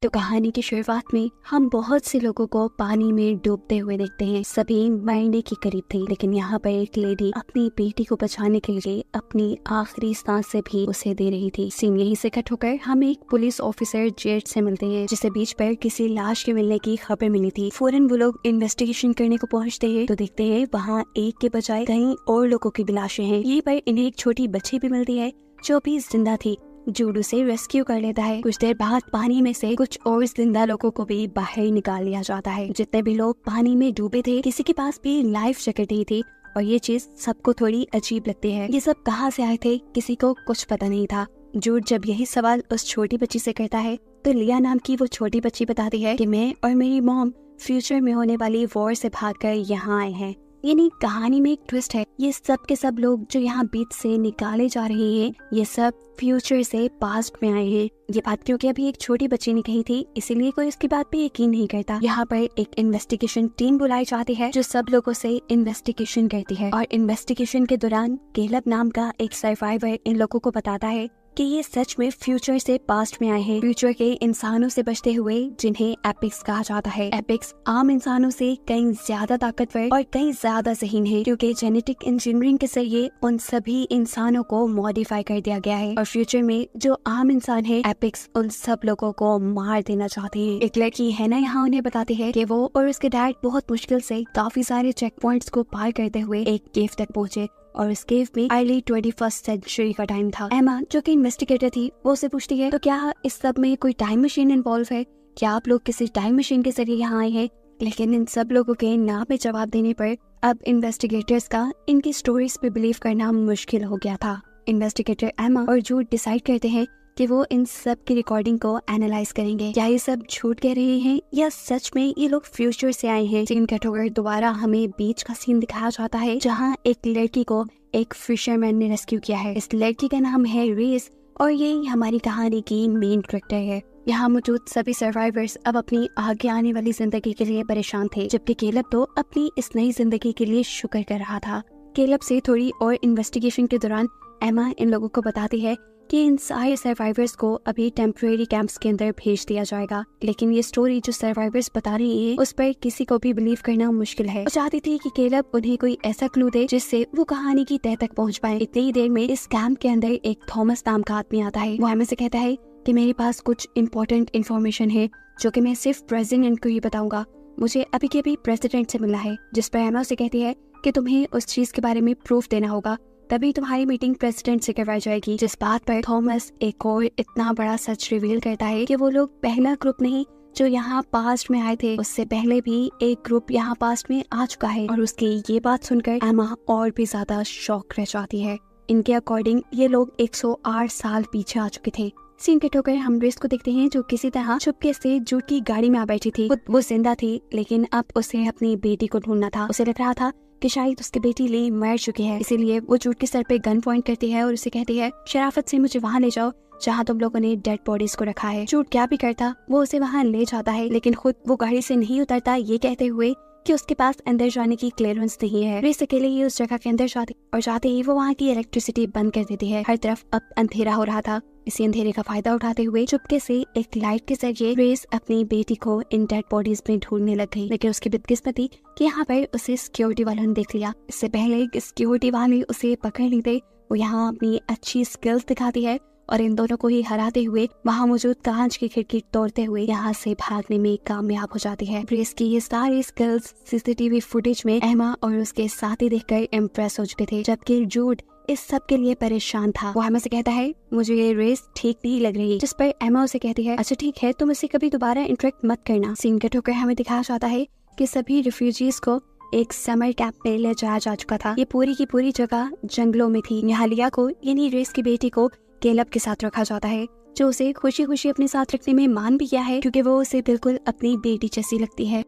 तो कहानी की शुरुआत में हम बहुत से लोगों को पानी में डूबते हुए देखते हैं। सभी मरने के करीब थे, लेकिन यहाँ पर एक लेडी अपनी बेटी को बचाने के लिए अपनी आखिरी सांस से भी उसे दे रही थी। सीन यहीं से कट होकर हम एक पुलिस ऑफिसर जेड से मिलते हैं, जिसे बीच पर किसी लाश के मिलने की खबर मिली थी। फौरन वो लोग इन्वेस्टिगेशन करने को पहुँचते हैं तो देखते हैं वहाँ एक के बजाय कई और लोगों की भी लाशें हैं। यहीं पर इन्हें एक छोटी बच्ची भी मिलती है जो भी जिंदा थी। जूड उसे रेस्क्यू कर लेता है। कुछ देर बाद पानी में से कुछ और जिंदा लोगों को भी बाहर निकाल लिया जाता है। जितने भी लोग पानी में डूबे थे, किसी के पास भी लाइफ जैकेट नहीं थी और ये चीज सबको थोड़ी अजीब लगती है। ये सब कहाँ से आए थे, किसी को कुछ पता नहीं था। जूड जब यही सवाल उस छोटी बच्ची से करता है तो लिया नाम की वो छोटी बच्ची बताती है कि मैं और मेरी मॉम फ्यूचर में होने वाली वॉर से भागकर यहाँ आए हैं। यानी कहानी में एक ट्विस्ट है। ये सब के सब लोग जो यहाँ बीच से निकाले जा रहे हैं, ये सब फ्यूचर से पास्ट में आए हैं। ये बात क्योंकि अभी एक छोटी बच्ची ने कही थी, इसीलिए कोई उसकी बात पे यकीन नहीं करता। यहाँ पर एक इन्वेस्टिगेशन टीम बुलाई जाती है जो सब लोगों से इन्वेस्टिगेशन करती है और इन्वेस्टिगेशन के दौरान कैलब नाम का एक सर्वाइवर इन लोगों को बताता है कि ये सच में फ्यूचर से पास्ट में आए हैं। फ्यूचर के इंसानों से बचते हुए, जिन्हें एपिक्स कहा जाता है। एपिक्स आम इंसानों से कहीं ज्यादा ताकतवर और कहीं ज्यादा ज़हीन है, क्योंकि जेनेटिक इंजीनियरिंग के जरिए उन सभी इंसानों को मॉडिफाई कर दिया गया है। और फ्यूचर में जो आम इंसान है, एपिक्स उन सब लोगों को मार देना चाहते हैं। एक लड़की है ना, यहाँ उन्हें बताती है कि वो और उसके डैड बहुत मुश्किल से काफी सारे चेक पॉइंट्स को पार करते हुए एक केव तक पहुँचे और इस केव में अर्ली 21st सेंचुरी का टाइम था। एमा जो कि इन्वेस्टिगेटर थी, वो उसे पूछती है तो क्या इस सब में कोई टाइम मशीन इन्वॉल्व है? क्या आप लोग किसी टाइम मशीन के जरिए यहाँ आए हैं? लेकिन इन सब लोगों के ना पे जवाब देने पर अब इन्वेस्टिगेटर्स का इनकी स्टोरीज पे बिलीव करना मुश्किल हो गया था। इन्वेस्टिगेटर एमा और जूड डिसाइड करते हैं कि वो इन सब की रिकॉर्डिंग को एनालाइज करेंगे। क्या ये सब झूठ कह रहे हैं या सच में ये लोग फ्यूचर से आए हैं? सीन कट होकर दोबारा हमें बीच का सीन दिखाया जाता है, जहाँ एक लड़की को एक फिशरमैन ने रेस्क्यू किया है। इस लड़की का नाम है रेस और ये हमारी कहानी की मेन कैरेक्टर है। यहाँ मौजूद सभी सर्वाइवर्स अब अपनी आगे आने वाली जिंदगी के लिए परेशान थे, जबकि कैलब तो अपनी इस नई जिंदगी के लिए शुक्र कर रहा था। कैलब से थोड़ी और इन्वेस्टिगेशन के दौरान एमा इन लोगों को बताती है कि इन सारे सर्वाइवर्स को अभी टेम्परेरी कैंप्स के अंदर भेज दिया जाएगा। लेकिन ये स्टोरी जो सर्वाइवर्स बता रही है, उस पर किसी को भी बिलीव करना मुश्किल है। वो चाहती थी कि कैलब उन्हें कोई ऐसा क्लू दे जिससे वो कहानी की तह तक पहुंच पाए। इतनी ही देर में इस कैंप के अंदर एक थॉमस नाम का आदमी आता है। वो हमें से कहता है कि मेरे पास कुछ इम्पोर्टेंट इन्फॉर्मेशन है जो कि मैं सिर्फ प्रेसिडेंट को ही बताऊंगा। मुझे अभी के अभी प्रेसिडेंट से मिलना है। जिस पर एमा उसे कहती है कि तुम्हें उस चीज के बारे में प्रूफ देना होगा, तभी तुम्हारी मीटिंग प्रेसिडेंट से करवाई जाएगी। जिस बात पर थॉमस एक और इतना बड़ा सच रिवील करता है कि वो लोग पहला ग्रुप नहीं जो यहाँ पास्ट में आए थे, उससे पहले भी एक ग्रुप यहाँ पास्ट में आ चुका है। और उसकी ये बात सुनकर एमा और भी ज्यादा शॉक रह जाती है। इनके अकॉर्डिंग ये लोग 108 साल पीछे आ चुके थे। सीन कट होकर हम रेस को देखते हैं जो किसी तरह चुपके से जूड की गाड़ी में आ बैठी थी। वो जिंदा थी, लेकिन अब उसे अपनी बेटी को ढूंढना था। उसे लग रहा था कि शायद उसकी बेटी ली मर चुकी है, इसीलिए वो जूड के सर पे गन पॉइंट करती है और उसे कहती है शराफत से मुझे वहाँ ले जाओ जहाँ तुम लोगों ने डेड बॉडीज को रखा है। जूड क्या भी करता, वो उसे वहाँ ले जाता है, लेकिन खुद वो गाड़ी से नहीं उतरता, ये कहते हुए कि उसके पास अंदर जाने की क्लियरेंस नहीं है। रेस अकेले ही उस जगह के अंदर जाती और जाते ही वो वहाँ की इलेक्ट्रिसिटी बंद कर देती है। हर तरफ अब अंधेरा हो रहा था। इसी अंधेरे का फायदा उठाते हुए चुपके से एक लाइट के जरिए रेस अपनी बेटी को इन डेड बॉडीज में ढूंढने लग गई। लेकिन उसकी बदकिस्मती कि यहाँ पर उसे सिक्योरिटी वालों ने देख लिया। इससे पहले सिक्योरिटी वाले उसे पकड़ लेते, वो यहाँ अपनी अच्छी स्किल्स दिखाती है और इन दोनों को ही हराते हुए वहाँ मौजूद कांच की खिड़की तोड़ते हुए यहाँ से भागने में कामयाब हो जाती है। रेस की ये सारी स्किल्स सीसीटीवी फुटेज में एमा और उसके साथी देखकर इम्प्रेस हो चुके थे, जबकि जूड इस सब के लिए परेशान था। वो हमें से कहता है मुझे ये रेस ठीक नहीं लग रही, जिस पर एमा उसे कहती है अच्छा ठीक है, तुम इसे कभी दोबारा इंटरेक्ट मत करना। सीन कट होकर हमें दिखाया जाता है कि सभी रिफ्यूजीज को एक समर कैंप में ले जाया जा चुका था। ये पूरी की पूरी जगह जंगलों में थी। यहाँ लिया को यानी रेस की बेटी को कैलब के साथ रखा जाता है, जो उसे खुशी खुशी अपने साथ रखने में मान भी गया है, क्योंकि वो उसे बिल्कुल अपनी बेटी जैसी लगती है।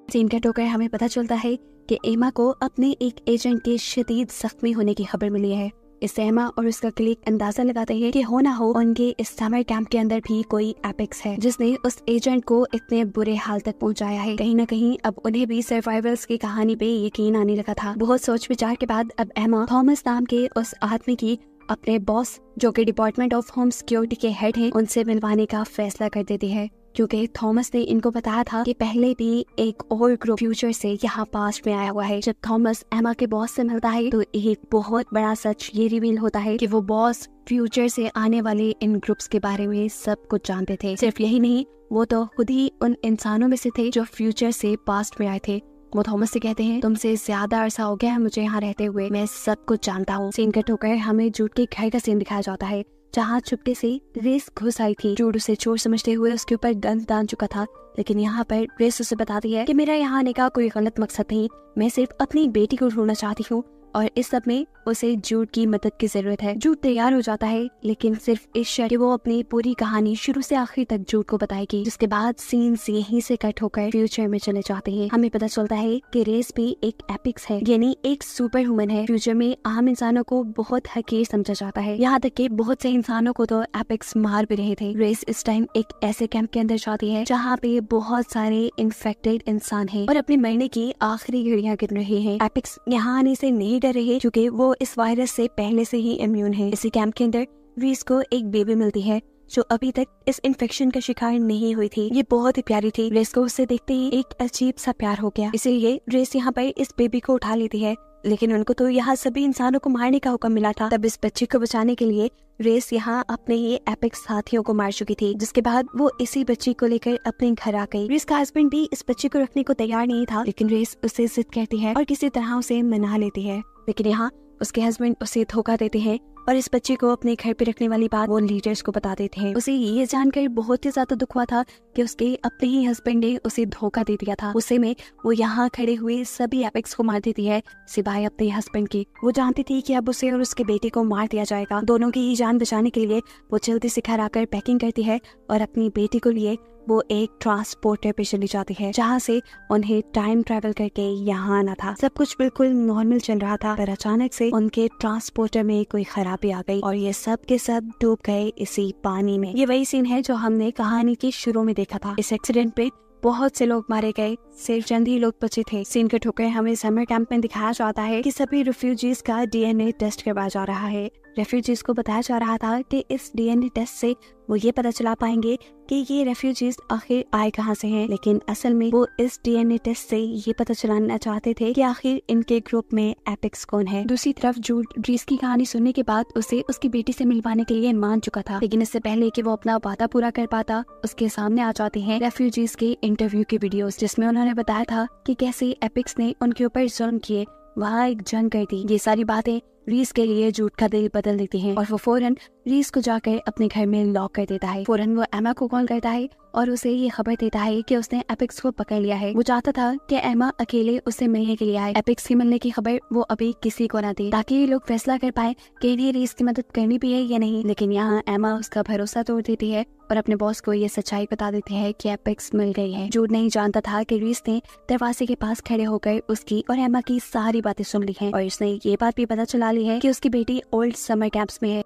सीन कट होकर हमें पता चलता है कि एमा को अपने एक एजेंट के शदीद जख्मी होने की खबर मिली है। इससे एमा और उसका कलीग अंदाजा लगाते हैं कि हो ना हो उनके इस समर कैंप के अंदर भी कोई एपिक्स है जिसने उस एजेंट को इतने बुरे हाल तक पहुंचाया है। कहीं न कहीं अब उन्हें भी सर्वाइवल्स की कहानी पे यकीन आने लगा था। बहुत सोच विचार के बाद अब एमा थॉमस नाम के उस आदमी की अपने बॉस जो कि डिपार्टमेंट ऑफ होम सिक्योरिटी के हेड हैं उनसे मिलवाने का फैसला कर देती है, क्योंकि थॉमस ने इनको बताया था कि पहले भी एक और ग्रुप फ्यूचर से यहाँ पास्ट में आया हुआ है। जब थॉमस एमा के बॉस से मिलता है तो एक बहुत बड़ा सच ये रिवील होता है कि वो बॉस फ्यूचर से आने वाले इन ग्रुप्स के बारे में सब कुछ जानते थे। सिर्फ यही नहीं, वो तो खुद ही उन इंसानों में से थे जो फ्यूचर से पास्ट में आए थे। वो थॉमस से कहते हैं, तुमसे ज्यादा अरसा हो गया है मुझे यहाँ रहते हुए, मैं सब कुछ जानता हूँ। सीन कट होकर हमें जूड के घर का सीन दिखाया जाता है, जहाँ चुपके से रेस घुस आई थी। जूड उसे चोर समझते हुए उसके ऊपर गन दान चुका था, लेकिन यहाँ पर रेस उसे बताती है कि मेरा यहाँ आने का कोई गलत मकसद नहीं, मैं सिर्फ अपनी बेटी को ढूंढना चाहती हूँ और इस सब में उसे जूड की मदद की जरूरत है। जूड तैयार हो जाता है, लेकिन सिर्फ इस शर्त कि वो अपनी पूरी कहानी शुरू से आखिर तक जूड को बताएगी। जिसके बाद सीन्स यहीं से कट होकर फ्यूचर में चले जाते हैं। हमें पता चलता है कि रेस भी एक एपिक्स है, यानी एक सुपर ह्यूमन है। फ्यूचर में आम इंसानों को बहुत हकीर समझा जाता है, यहाँ तक कि बहुत से इंसानों को तो एपिक्स मार भी रहे थे। रेस इस टाइम एक ऐसे कैंप के अंदर जाती है जहाँ पे बहुत सारे इन्फेक्टेड इंसान है और अपने मरने की आखिरी घड़ियां गिन रहे हैं। एपिक्स यहाँ आने से नहीं डर रहे, क्योंकि वो इस वायरस से पहले से ही इम्यून है। इसी कैंप के अंदर रीस को एक बेबी मिलती है जो अभी तक इस इन्फेक्शन का शिकार नहीं हुई थी। ये बहुत ही प्यारी थी। रेस को उससे देखते ही एक अजीब सा प्यार हो गया, इसीलिए रेस यहाँ पर इस बेबी को उठा लेती है। लेकिन उनको तो यहाँ सभी इंसानों को मारने का हुक्म मिला था। तब इस बच्चे को बचाने के लिए रेस यहाँ अपने ही एपिक साथियों को मार चुकी थी, जिसके बाद वो इसी बच्ची को लेकर अपने घर आ गई। रेस का हस्बैंड भी इस बच्चे को रखने को तैयार नहीं था, लेकिन रेस उसे जिद करती है और किसी तरह उसे मना लेती है। लेकिन यहाँ उसके हस्बैंड उसे धोखा देते हैं और इस बच्चे को अपने घर पे रखने वाली बात वो लीडर्स को बता देते हैं। उसे ये जानकर बहुत ही ज्यादा दुख हुआ था कि उसके अपने ही हस्बैंड ने उसे धोखा दे दिया था। उसे में वो यहाँ खड़े हुए सभी एपिक्स को मार देती है सिवाय अपने हस्बैंड की। वो जानती थी कि अब उसे और उसके बेटे को मार दिया जाएगा। दोनों की ही जान बचाने के लिए वो जल्दी से घर आकर पैकिंग करती है और अपनी बेटी को लिए वो एक ट्रांसपोर्टर पे चली जाती है, जहाँ से उन्हें टाइम ट्रैवल करके यहाँ आना था। सब कुछ बिल्कुल नॉर्मल चल रहा था, पर अचानक से उनके ट्रांसपोर्टर में कोई खराबी आ गई और ये सब के सब डूब गए इसी पानी में। ये वही सीन है जो हमने कहानी के शुरू में देखा था। इस एक्सीडेंट पे बहुत से लोग मारे गए, सिर्फ चंद ही लोग बचे थे। सीन कट होकर हमें समर कैंप में दिखाया जाता है कि सभी रिफ्यूजीज का डीएनए टेस्ट करवाया जा रहा है। रेफ्यूजीज को बताया जा रहा था कि इस डीएनए टेस्ट से वो ये पता चला पाएंगे कि ये रेफ्यूजीज आखिर आए कहाँ से हैं, लेकिन असल में वो इस डीएनए टेस्ट से ये पता चलाना चाहते थे कि आखिर इनके ग्रुप में एपिक्स कौन है। दूसरी तरफ जूड रीस की कहानी सुनने के बाद उसे उसकी बेटी से मिलवाने के लिए मान चुका था, लेकिन इससे पहले कि वो अपना वादा पूरा कर पाता, उसके सामने आ जाते हैं रेफ्यूजीज के इंटरव्यू की वीडियोस, जिसमें उन्होंने बताया था कि कैसे एपिक्स ने उनके ऊपर जुल्म किए, वहाँ एक जंग कर दी। ये सारी बातें रीस के लिए जूड का दिल बदल देती हैं और वो फौरन रीस को जाकर अपने घर में लॉक कर देता है। फौरन वो एमा को कॉल करता है और उसे ये खबर देता है कि उसने एपिक्स को पकड़ लिया है। वो चाहता था कि एमा अकेले उससे मिलने के लिए आए। एपिक्स की मिलने की खबर वो अभी किसी को न दे, ताकि ये लोग फैसला कर पाए कि इन्हें रीस की मदद करनी भी है या नहीं। लेकिन यहाँ एमा उसका भरोसा तोड़ देती है और अपने बॉस को ये सच्चाई बता देते हैं कि एपिक्स मिल गई है। जूड नहीं जानता था कि रीस ने दरवाजे के पास खड़े होकर उसकी और एमा की सारी बातें सुन ली हैं और उसने ये बात भी पता चला ली है कि उसकी बेटी ओल्ड समर कैंप्स में है।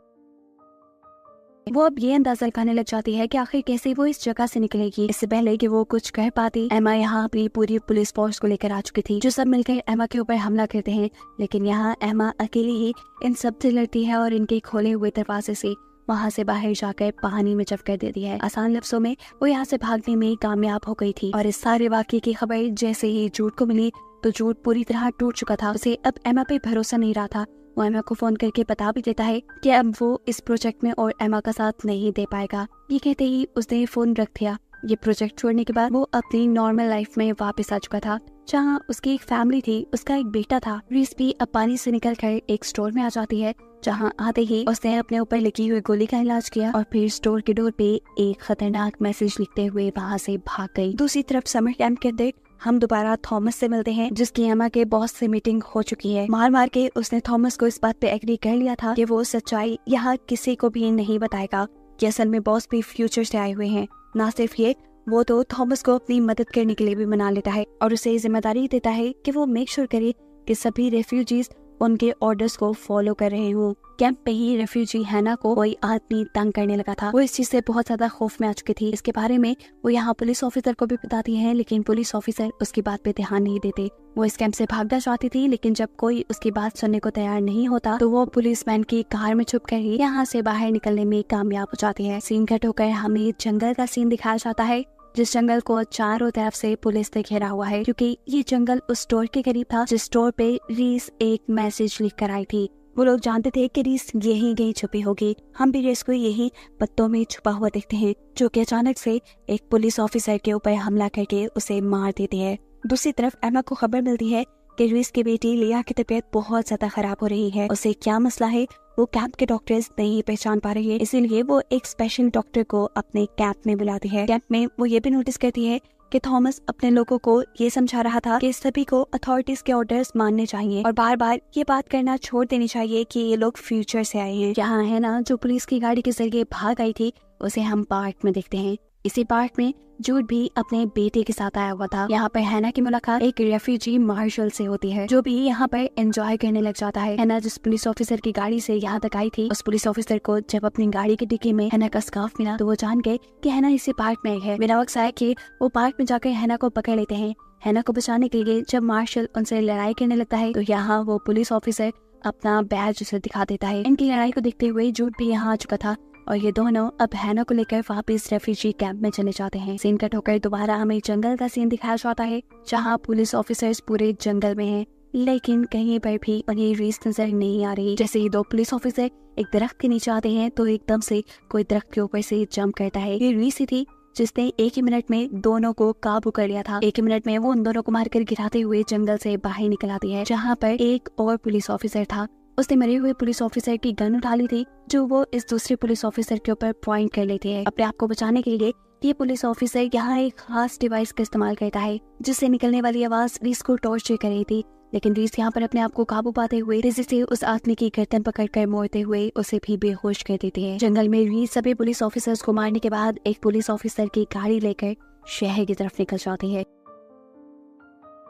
वो अब ये अंदाजा लगाने लग जाती है कि आखिर कैसे वो इस जगह से निकलेगी। इससे पहले कि वो कुछ कह पाती, एमा यहाँ अपनी पूरी पुलिस फोर्स को लेकर आ चुकी थी, जो सब मिलकर एमा के ऊपर हमला करते हैं। लेकिन यहाँ एमा अकेली ही इन सब से लड़ती है और इनके खोले हुए दरवाजे से वहाँ से बाहर जाकर पानी में जब कर देती है। आसान लफ्जों में वो यहाँ से भागने में कामयाब हो गई थी और इस सारे वाकये की खबर जैसे ही जूड को मिली तो जूड पूरी तरह टूट चुका था। उसे अब एमा पे भरोसा नहीं रहा था। वो एमा को फोन करके बता भी देता है कि अब वो इस प्रोजेक्ट में और एमा का साथ नहीं दे पाएगा। ये कहते ही उसने फोन रख दिया। ये प्रोजेक्ट छोड़ने के बाद वो अपनी नॉर्मल लाइफ में वापस आ चुका था, जहाँ उसकी एक फैमिली थी, उसका एक बेटा था। रीस भी अब पानी से निकल कर एक स्टोर में आ जाती है, जहाँ आते ही उसने अपने ऊपर लगी हुई गोली का इलाज किया और फिर स्टोर के डोर पे एक खतरनाक मैसेज लिखते हुए वहाँ से भाग गई। दूसरी तरफ समर कैंप के अंदर हम दोबारा थॉमस से मिलते हैं, जिसकी एमा के बॉस से मीटिंग हो चुकी है। मार मार के उसने थॉमस को इस बात पे एग्री कर लिया था कि वो सच्चाई यहाँ किसी को भी नहीं बताएगा कि असल में बॉस भी फ्यूचर से आए हुए हैं। ना सिर्फ ये, वो तो थॉमस को अपनी मदद करने के लिए भी मना लेता है और उसे जिम्मेदारी देता है कि वो मेक श्योर करे कि सभी रेफ्यूजीज उनके ऑर्डर्स को फॉलो कर रही हूँ। कैंप पे ही रेफ्यूजी हैना को कोई आदमी तंग करने लगा था। वो इस चीज से बहुत ज्यादा खौफ में आ चुकी थी। इसके बारे में वो यहाँ पुलिस ऑफिसर को भी बताती है, लेकिन पुलिस ऑफिसर उसकी बात पे ध्यान नहीं देते। वो इस कैंप से भागना चाहती थी, लेकिन जब कोई उसकी बात सुनने को तैयार नहीं होता तो वो पुलिसमैन की कार में छुप कर ही यहाँ से बाहर निकलने में कामयाब हो जाती है। सीन कट होकर हमें जंगल का सीन दिखाया जाता है, जिस जंगल को चारों तरफ से पुलिस ने घेरा हुआ है, क्योंकि ये जंगल उस स्टोर के करीब था जिस स्टोर पे रीस एक मैसेज लिख कर आई थी। वो लोग जानते थे कि रीस यहीं कहीं छुपी होगी। हम भी रीस को यही पत्तों में छुपा हुआ देखते हैं, जो कि अचानक से एक पुलिस ऑफिसर के ऊपर हमला करके उसे मार देती है। दूसरी तरफ एमा को खबर मिलती है कि रीस की बेटी लिया की तबीयत बहुत ज्यादा खराब हो रही है। उसे क्या मसला है वो कैंप के डॉक्टर्स नहीं पहचान पा रही है, इसीलिए वो एक स्पेशल डॉक्टर को अपने कैंप में बुलाती है। कैंप में वो ये भी नोटिस करती है कि थॉमस अपने लोगों को ये समझा रहा था कि सभी को अथॉरिटीज के ऑर्डर्स मानने चाहिए और बार बार ये बात करना छोड़ देनी चाहिए कि ये लोग फ्यूचर से आए हैं। यहाँ है ना, जो पुलिस की गाड़ी के जरिए भाग आई थी उसे हम पार्क में देखते हैं। इसी पार्क में जूड भी अपने बेटे के साथ आया हुआ था। यहाँ पर हैना की मुलाकात एक रेफ्यूजी मार्शल से होती है, जो भी यहाँ पर एंजॉय करने लग जाता है। हैना जिस पुलिस ऑफिसर की गाड़ी से यहाँ तक आई थी, उस पुलिस ऑफिसर को जब अपनी गाड़ी की डिक्की में हैना का स्कार्फ मिला तो वो जान गए कि हैना इसी पार्क में है। बिना वक्त आया कि वो पार्क में जाकर हैना को पकड़ लेते हैं। हैना को बचाने के लिए जब मार्शल उनसे लड़ाई करने लगता है तो यहाँ वो पुलिस ऑफिसर अपना बैज उसे दिखा देता है। इनकी लड़ाई को देखते हुए जूड भी यहाँ आ चुका था और ये दोनों अब हैना को लेकर वापस रेफ्यूजी कैंप में चले जाते हैं। सीन कट होकर दोबारा हमें जंगल का सीन दिखाया जाता है, जहाँ पुलिस ऑफिसर्स पूरे जंगल में हैं, लेकिन कहीं पर भी उन्हें रीस नजर नहीं आ रही। जैसे ही दो पुलिस ऑफिसर एक दरख्त के नीचे आते हैं तो एकदम से कोई दरख्त के ऊपर से जंप करता है। ये रीस ही थी जिसने एक ही मिनट में दोनों को काबू कर लिया था। एक ही मिनट में वो उन दोनों को मारकर गिराते हुए जंगल से बाहर निकल आती है, जहाँ पर एक और पुलिस ऑफिसर था। उसने मरे हुए पुलिस ऑफिसर की गन उठा ली थी, जो वो इस दूसरे पुलिस ऑफिसर के ऊपर पॉइंट कर लेती है। अपने आप को बचाने के लिए ये पुलिस ऑफिसर यहाँ एक खास डिवाइस का इस्तेमाल करता है, जिससे निकलने वाली आवाज रीस को टॉर्चर कर रही थी। लेकिन रीस यहाँ पर अपने आप को काबू पाते हुए तेजी से उस आदमी की गर्दन पकड़कर मोड़ते हुए उसे भी बेहोश कर देती है। जंगल में रीस सभी पुलिस ऑफिसर्स को मारने के बाद एक पुलिस ऑफिसर की गाड़ी लेकर शहर की तरफ निकल जाती है।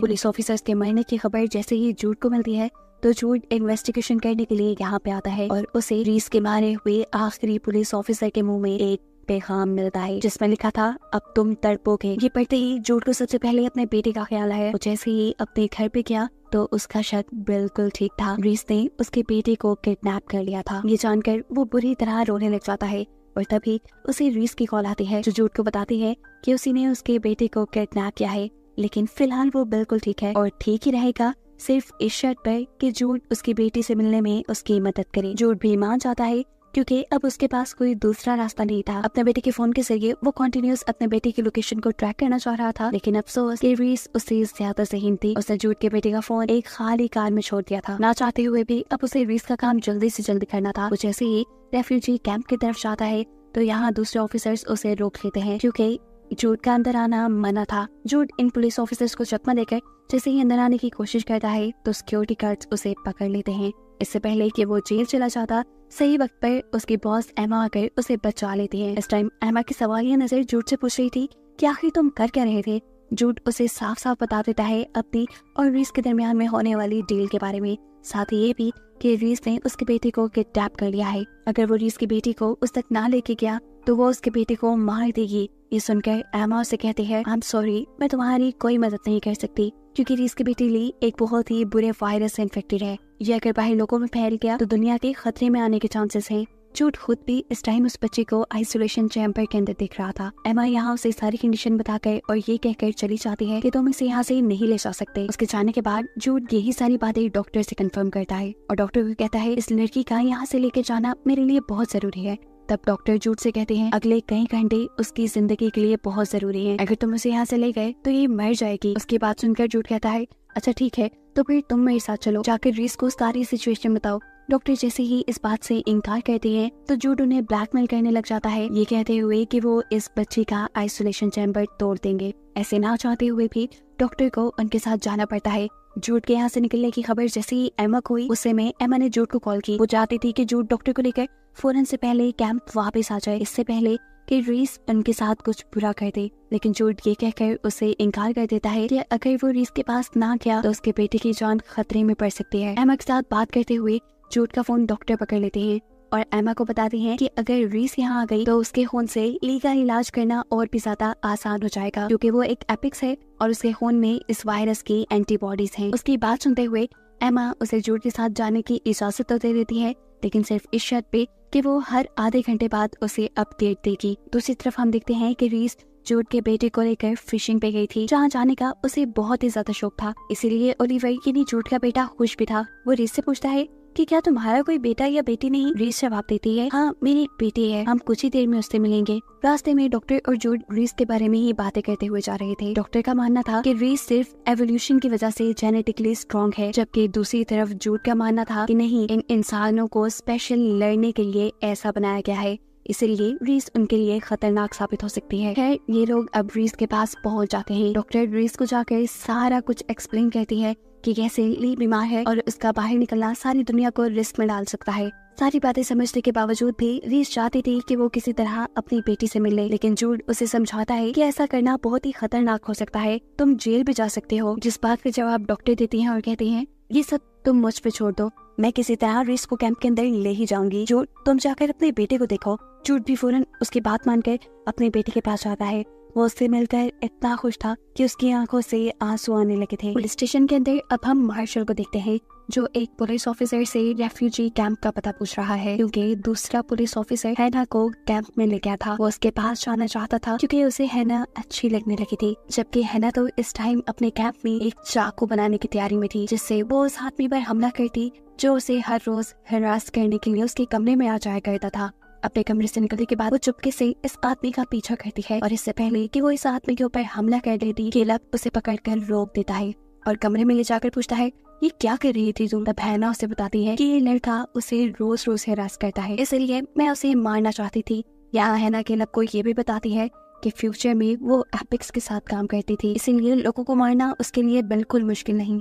पुलिस ऑफिसर्स के मरने की खबर जैसे ही जूड को मिलती है तो जूड इन्वेस्टिगेशन करने के लिए यहाँ पे आता है और उसे रीस के मारे हुए आखिरी पुलिस ऑफिसर के मुंह में एक पैगाम मिलता है, जिसमें लिखा था अब तुम तड़पोगे। ये पढ़ते ही जूड को सबसे पहले अपने बेटे का ख्याल आया। वो जैसे ही अपने घर पे गया तो उसका शक बिल्कुल ठीक था। रीस ने उसके बेटे को किडनैप कर लिया था। ये जानकर वो बुरी तरह रोने लग जाता है और तभी उसे रीस की कॉल आती है, जो जूड को बताती है कि उसी ने उसके बेटे को किडनैप किया है, लेकिन फिलहाल वो बिल्कुल ठीक है और ठीक ही रहेगा, सिर्फ इस शर्त पर कि जूड उसकी बेटी से मिलने में उसकी मदद करे। जूड भी मान जाता है क्योंकि अब उसके पास कोई दूसरा रास्ता नहीं था। अपने बेटे के फोन के जरिए वो कंटिन्यूअस अपने बेटे की लोकेशन को ट्रैक करना चाह रहा था, लेकिन अफसोस कि रीस उससे ज्यादा ज़हीन थी। उसने जूड के बेटे का फोन एक खाली कार में छोड़ दिया था। ना चाहते हुए भी अब उसे रीस का काम जल्दी से जल्दी करना था। वो जैसे ही रेफ्यूजी कैंप की तरफ जाता है तो यहाँ दूसरे ऑफिसर्स उसे रोक लेते हैं, क्योंकि जूड का अंदर आना मना था। जूड इन पुलिस ऑफिसर्स को चकमा देकर जैसे ही अंदर आने की कोशिश करता है तो सिक्योरिटी गार्ड्स उसे पकड़ लेते हैं। इससे पहले कि वो जेल चला जाता, सही वक्त पर उसकी बॉस एमा आकर उसे बचा लेती है। इस टाइम एमा की सवालिया नजर जूड से पूछ रही थी कि आखिर तुम कर क्या रहे थे। जूड उसे साफ साफ बता देता है अपनी और रीस के दरमियान में होने वाली डील के बारे में, साथ ही ये भी कि रीस ने उसके बेटे को किडनैप कर लिया है। अगर वो रीस की बेटी को उस तक ना लेके गया तो वो उसके बेटे को मार देगी। ये सुनकर एमा उसे कहती है आई एम सॉरी, मैं तुम्हारी कोई मदद नहीं कर सकती, क्योंकि रीस की बेटी ली एक बहुत ही बुरे वायरस से इन्फेक्टेड है। ये अगर बाहर लोगों में फैल गया तो दुनिया के खतरे में आने के चांसेस हैं। जूड खुद भी इस टाइम उस बच्चे को आइसोलेशन चैम्बर के अंदर दिख रहा था। एमा यहाँ उसे सारी कंडीशन बताकर और ये कहकर चली जाती है कि तुम इसे यहाँ से नहीं ले जा सकते। उसके जाने के बाद जूड यही सारी बातें डॉक्टर से कंफर्म करता है और डॉक्टर को कहता है इस लड़की का यहाँ से लेके जाना मेरे लिए बहुत जरूरी है। तब डॉक्टर जूड से कहते हैं अगले कई घंटे उसकी जिंदगी के लिए बहुत जरूरी है, अगर तुम उसे यहाँ से ले गए तो ये मर जाएगी। उसकी बात सुनकर जूड कहता है अच्छा ठीक है, तो फिर तुम मेरे साथ चलो, जाकर रीस को सारी सिचुएशन बताओ डॉक्टर जैसे ही इस बात से इनकार करते हैं तो जूड उन्हें ब्लैकमेल करने लग जाता है, ये कहते हुए कि वो इस बच्ची का आइसोलेशन चैम्बर तोड़ देंगे। ऐसे ना चाहते हुए भी डॉक्टर को उनके साथ जाना पड़ता है। जूड के यहाँ से निकलने की खबर जैसे ही एमा को हुई, उससे में एमा ने जूड को कॉल की। वो चाहती थी कि जूड डॉक्टर को लेकर फौरन से पहले कैंप वापस आ जाए, इससे पहले कि रीस उनके साथ कुछ बुरा कर दे। लेकिन जूड ये कहकर उसे इनकार कर देता है कि अगर वो रीस के पास ना गया तो उसके बेटे की जान खतरे में पड़ सकती है। एमा के साथ बात करते हुए जूड का फोन डॉक्टर पकड़ लेते हैं और एमा को बताते हैं कि अगर रीस यहाँ आ गई तो उसके खून से लीगल इलाज करना और भी ज्यादा आसान हो जाएगा, क्योंकि वो एक एपिक्स है और उसके खून में इस वायरस की एंटीबॉडीज हैं। उसकी बात सुनते हुए एमा उसे जूड के साथ जाने की इजाजत तो दे देती है, लेकिन सिर्फ इस शर्त पे कि वो हर आधे घंटे बाद उसे अपडेट देगी। दूसरी तरफ हम देखते हैं कि रीस जूड के बेटे को लेकर फिशिंग पे गई थी, जहाँ जाने का उसे बहुत ही ज्यादा शौक था। इसीलिए ओलिवर यानी जूड का बेटा खुश भी था। वो रीस से पूछता है कि क्या तुम्हारा कोई बेटा या बेटी नहीं? रीस जवाब देती है, हाँ मेरी बेटी है, हम कुछ ही देर में उससे मिलेंगे। रास्ते में डॉक्टर और जूड रीस के बारे में ही बातें करते हुए जा रहे थे। डॉक्टर का मानना था कि रीस सिर्फ एवोल्यूशन की वजह से जेनेटिकली स्ट्रॉन्ग है, जबकि दूसरी तरफ जूड का मानना था कि नहीं, इन इंसानों को स्पेशल लड़ने के लिए ऐसा बनाया गया है, इसलिए रीस उनके लिए खतरनाक साबित हो सकती है। खैर ये लोग अब रीस के पास पहुंच जाते हैं। डॉक्टर रीस को जाकर सारा कुछ एक्सप्लेन करती है कि कैसे ली बीमार है और उसका बाहर निकलना सारी दुनिया को रिस्क में डाल सकता है। सारी बातें समझने के बावजूद भी रीस चाहती थी कि वो किसी तरह अपनी बेटी से मिले, लेकिन जूड उसे समझाता है कि ऐसा करना बहुत ही खतरनाक हो सकता है, तुम जेल भी जा सकते हो। जिस बात का जवाब डॉक्टर देती हैं और कहती हैं, ये सब तुम मुझ पे छोड़ दो, मैं किसी तरह रीस को कैंप के अंदर ले ही जाऊंगी। जूड तुम जाकर अपने बेटे को देखो। जूड भी फौरन उसकी बात मानकर अपने बेटे के पास जाता है। वो उससे मिलकर इतना खुश था कि उसकी आंखों से आंसू आने लगे थे। पुलिस स्टेशन के अंदर अब हम मार्शल को देखते हैं, जो एक पुलिस ऑफिसर से रेफ्यूजी कैंप का पता पूछ रहा है, क्योंकि दूसरा पुलिस ऑफिसर हैना को कैंप में ले गया था। वो उसके पास जाना चाहता था क्योंकि उसे हैना अच्छी लगने लगी थी, जबकि हैना तो इस टाइम अपने कैंप में एक चाकू बनाने की तैयारी में थी, जिससे वो उस आदमी पर हमला करती जो उसे हर रोज हरास करने के लिए उसके कमरे में आ जाया करता था। अपने कमरे से निकलने के बाद वो चुपके से इस आदमी का पीछा करती है और इससे पहले कि वो इस आदमी के ऊपर हमला कर देती, केलब उसे पकड़कर रोक देता है और कमरे में ले जाकर पूछता है, ये क्या कर रही थी तुम? तब हैना उसे बताती है कि ये लड़का उसे रोज रोज हरास करता है, इसलिए मैं उसे मारना चाहती थी। यहाँ हैना केलब को ये भी बताती है कि फ्यूचर में वो एपिक्स के साथ काम करती थी, इसीलिए लोगों को मारना उसके लिए बिल्कुल मुश्किल नहीं।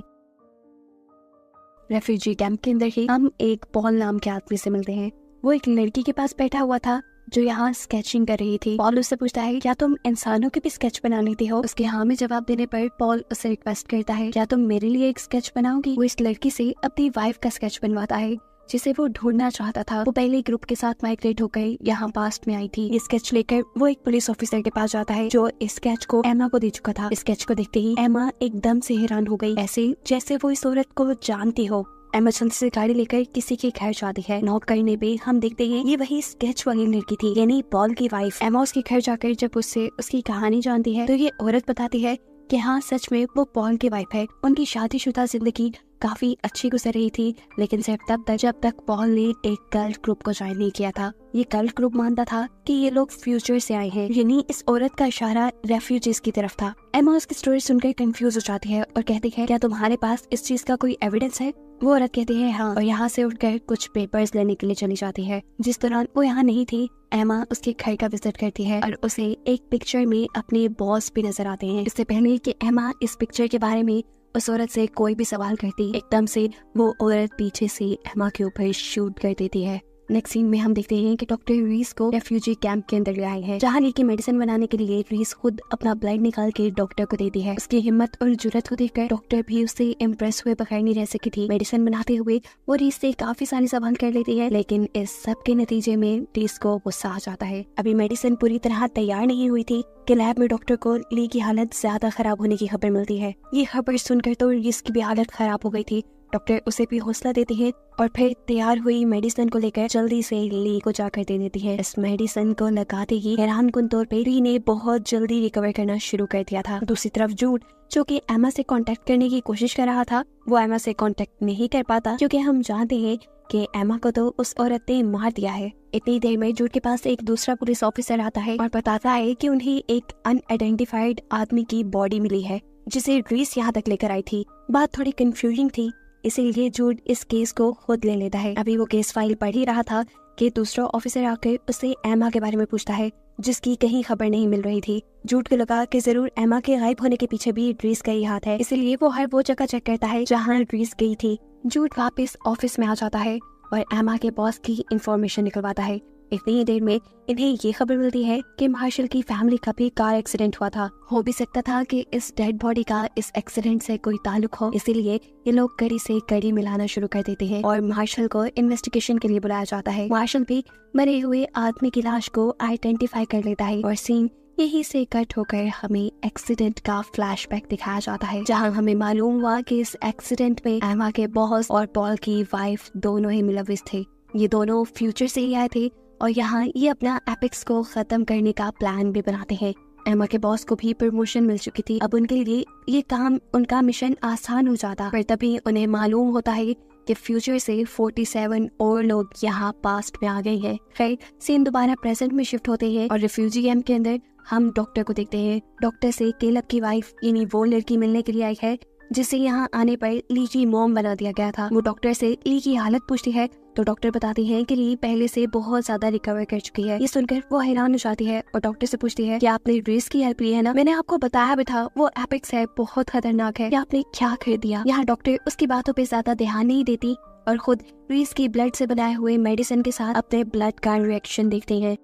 रेफ्यूजी कैंप के अंदर ही हम एक पॉल नाम के आदमी से मिलते हैं। वो एक लड़की के पास बैठा हुआ था जो यहाँ स्केचिंग कर रही थी। पॉल उससे पूछता है, क्या तुम इंसानों के भी स्केच बना लेती हो? उसके हाँ में जवाब देने पर पॉल उससे रिक्वेस्ट करता है, क्या तुम मेरे लिए एक स्केच बनाओगी? वो इस लड़की से अपनी वाइफ का स्केच बनवाता है जिसे वो ढूंढना चाहता था। वो पहले ग्रुप के साथ माइग्रेट होकर यहाँ पास्ट में आई थी। ये स्केच लेकर वो एक पुलिस ऑफिसर के पास जाता है जो इस स्केच को एमा को दे चुका था। इस स्केच को देखते ही एमा एकदम से हैरान हो गई, ऐसे जैसे वो इस औरत को जानती हो। एमा जल्दी से गाड़ी लेकर किसी के घर जाती है। नॉक करने पे हम देखते हैं ये वही स्केच वाली लड़की थी, यानी पॉल की वाइफ। एमा उसके घर जाकर जब उससे उसकी कहानी जानती है तो ये औरत बताती है कि हाँ सच में वो पॉल की वाइफ है। उनकी शादीशुदा जिंदगी काफी अच्छी गुजर रही थी, लेकिन सिर्फ तब तक जब तक पॉल ने एक कल्ट ग्रुप को ज्वाइन नहीं किया था। ये कल्ट ग्रुप मानता था कि ये लोग फ्यूचर से आए हैं, यानी इस औरत का इशारा रेफ्यूजीज की तरफ था। एमा उसकी स्टोरी सुनकर कंफ्यूज हो जाती है और कहती है, क्या तुम्हारे पास इस चीज का कोई एविडेंस है? वो औरत कहती है हाँ, और यहाँ से उठकर कुछ पेपर्स लेने के लिए चली जाती है। जिस दौरान वो यहाँ नहीं थी, एमा उसके घर का विजिट करती है और उसे एक पिक्चर में अपने बॉस भी नजर आते हैं। इससे पहले कि एमा इस पिक्चर के बारे में उस औरत से कोई भी सवाल करती, एकदम से वो औरत पीछे से एमा के ऊपर शूट कर देती है। नेक्स्ट सीन में हम देखते हैं कि डॉक्टर रीस को रेफ्यूजी कैंप के अंदर ले आए हैं, जहाँ लेके मेडिसिन बनाने के लिए रीस खुद अपना ब्लड निकाल के डॉक्टर को देती है। उसकी हिम्मत और जुर्रत को देखकर डॉक्टर भी उससे इम्प्रेस हुए बगैर नहीं रह सकी थी। मेडिसिन बनाते हुए वो रीस से काफी सारी सवाल कर लेती है, लेकिन इस सब के नतीजे में रीस को गुस्सा आ जाता है। अभी मेडिसिन पूरी तरह तैयार नहीं हुई थी कि लैब में डॉक्टर को ली की हालत ज्यादा खराब होने की खबर मिलती है। ये खबर सुनकर तो रीस की भी हालत खराब हो गई थी। डॉक्टर उसे भी हौसला देती है और फिर तैयार हुई मेडिसिन को लेकर जल्दी से ली को जाकर दे देती है। इस मेडिसिन को लगाते ही हैरानकुन तौर पे ली ने बहुत जल्दी रिकवर करना शुरू कर दिया था। दूसरी तरफ जूड, जो कि एमा से कांटेक्ट करने की कोशिश कर रहा था, वो एमा से कांटेक्ट नहीं कर पाता क्योंकि हम जानते हैं कि एमा को तो उस औरत ने मार दिया है। इतनी देर में जूड के पास एक दूसरा पुलिस ऑफिसर आता है और बताता है कि उन्हें एक अनआइडेंटिफाइड आदमी की बॉडी मिली है जिसे रीस यहाँ तक लेकर आई थी। बात थोड़ी कंफ्यूजिंग थी इसीलिए जूड इस केस को खुद ले लेता है। अभी वो केस फाइल पढ़ ही रहा था कि दूसरा ऑफिसर आकर उससे एमा के बारे में पूछता है, जिसकी कहीं खबर नहीं मिल रही थी। जूड को लगा कि जरूर एमा के गायब होने के पीछे भी रीस का ही हाथ है, इसीलिए वो हर वो जगह चेक करता है जहाँ रीस गई थी। जूड वापस ऑफिस में आ जाता है और एमा के बॉस की इंफॉर्मेशन निकलवाता है। इतनी ही देर में इन्हें ये खबर मिलती है कि मार्शल की फैमिली का भी कार एक्सीडेंट हुआ था। हो भी सकता था कि इस डेड बॉडी का इस एक्सीडेंट से कोई ताल्लुक हो, इसीलिए ये लोग कड़ी से कड़ी मिलाना शुरू कर देते हैं और मार्शल को इन्वेस्टिगेशन के लिए बुलाया जाता है। मार्शल भी मरे हुए आदमी की लाश को आइडेंटिफाई कर लेता है और सीन यहीं से कट होकर हमें एक्सीडेंट का फ्लैशबैक दिखाया जाता है, जहां हमें मालूम हुआ कि इस एक्सीडेंट में एमा के बॉस और पॉल की वाइफ दोनों ही मुलविस थे। ये दोनों फ्यूचर से ही आए थे और यहाँ ये अपना एपिक्स को खत्म करने का प्लान भी बनाते हैं। एमा के बॉस को भी प्रमोशन मिल चुकी थी, अब उनके लिए ये काम, उनका मिशन आसान हो जाता। पर तभी उन्हें मालूम होता है कि फ्यूचर से 47 और लोग यहाँ पास्ट में आ गए हैं। खैर सीन दोबारा प्रेजेंट में शिफ्ट होते हैं और रिफ्यूजी कैंप के अंदर हम डॉक्टर को देखते हैं। डॉक्टर से केलब की वाइफ यानी वो लड़की मिलने के लिए आई है जिसे यहाँ आने पर ली की मॉम बना दिया गया था। वो डॉक्टर से ली की हालत पूछती है तो डॉक्टर बताती है कि ली पहले से बहुत ज्यादा रिकवर कर चुकी है। ये सुनकर वो हैरान हो जाती है और डॉक्टर से पूछती है कि आपने रीस की हेल्प ली है ना? मैंने आपको बताया भी था वो एपिक्स है, बहुत खतरनाक है, आपने क्या कर दिया? यहाँ डॉक्टर उसकी बातों पे ज्यादा ध्यान नहीं देती और खुद रीस की ब्लड से बनाए हुए मेडिसिन के साथ अपने ब्लड का रिएक्शन देखते हैं।